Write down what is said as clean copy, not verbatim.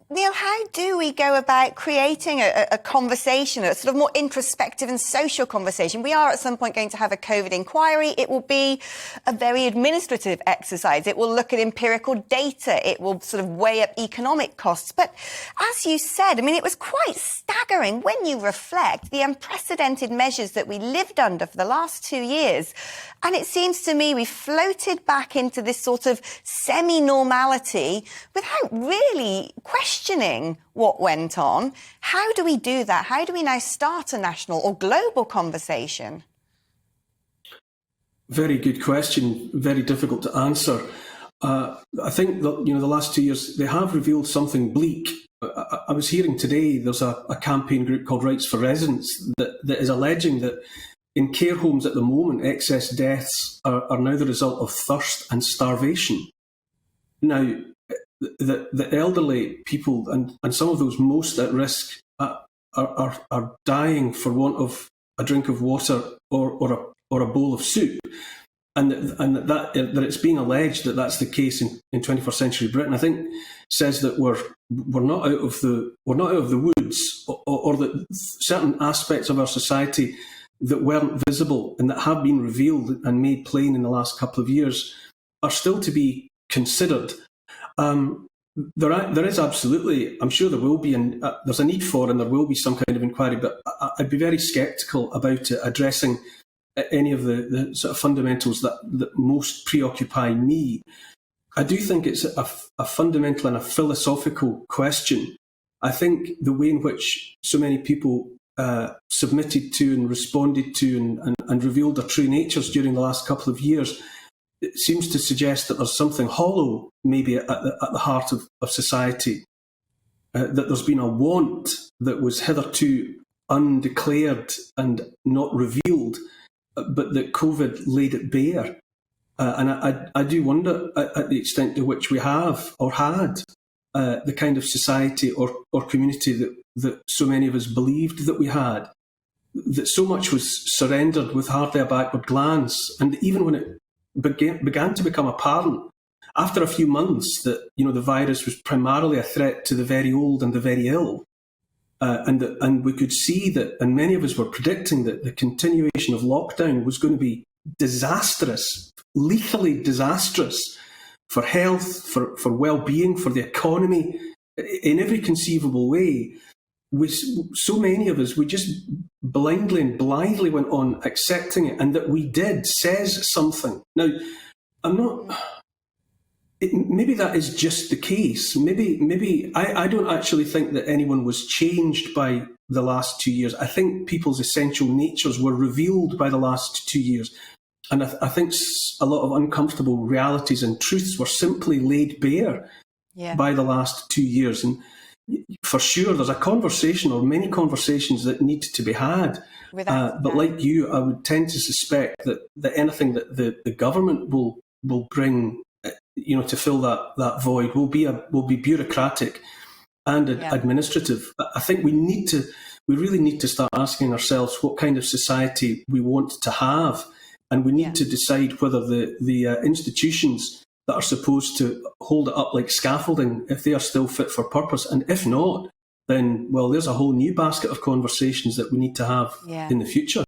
Neil, how do we go about creating a conversation, a sort of more introspective and social conversation? We are at some point going to have a COVID inquiry. It will be a very administrative exercise. It will look at empirical data. It will sort of weigh up economic costs. But as you said, I mean, it was quite staggering when you reflect the unprecedented measures that we lived under for the last 2 years. And it seems to me we floated back into this sort of semi-normality without really questioning what went on. How do we do that? How do we now start a national or global conversation? Very good question. Very difficult to answer. I think that, the last 2 years, they have revealed something bleak. I was hearing today there's a campaign group called Rights for Residents that is alleging that in care homes at the moment, excess deaths are now the result of thirst and starvation. Now, the elderly people and some of those most at risk are dying for want of a drink of water or a bowl of soup, and that it's being alleged that that's the case in 21st century Britain. I think says that we're not out of the woods, or that certain aspects of our society that weren't visible and that have been revealed and made plain in the last couple of years are still to be considered. There is absolutely, I'm sure there will be, and there's a need for, and there will be some kind of inquiry, but I'd be very sceptical about it addressing any of the sort of fundamentals that most preoccupy me. I do think it's a fundamental and a philosophical question. I think the way in which so many people submitted to and responded to and revealed their true natures during the last couple of years, it seems to suggest that there's something hollow maybe at the heart of society, that there's been a want that was hitherto undeclared and not revealed, but that COVID laid it bare. And I do wonder at the extent to which we have or had the kind of society or community that so many of us believed that we had, that so much was surrendered with hardly a backward glance. And even when it began to become apparent after a few months that the virus was primarily a threat to the very old and the very ill, and we could see that, and many of us were predicting that the continuation of lockdown was going to be disastrous, lethally disastrous for health, for well-being, for the economy, in every conceivable way. So many of us, we just blindly and blindly went on accepting it, and that we did says something. Now, maybe that is just the case. Maybe I don't actually think that anyone was changed by the last 2 years. I think people's essential natures were revealed by the last 2 years. And I think a lot of uncomfortable realities and truths were simply laid bare by the last 2 years. And for sure, there's a conversation or many conversations that need to be had. But like you, I would tend to suspect that anything that the government will bring, to fill that void will be bureaucratic and administrative. I think we really need to start asking ourselves what kind of society we want to have, and we need to decide whether the institutions that are supposed to hold it up like scaffolding, if they are still fit for purpose. And if not, then, well, there's a whole new basket of conversations that we need to have in the future.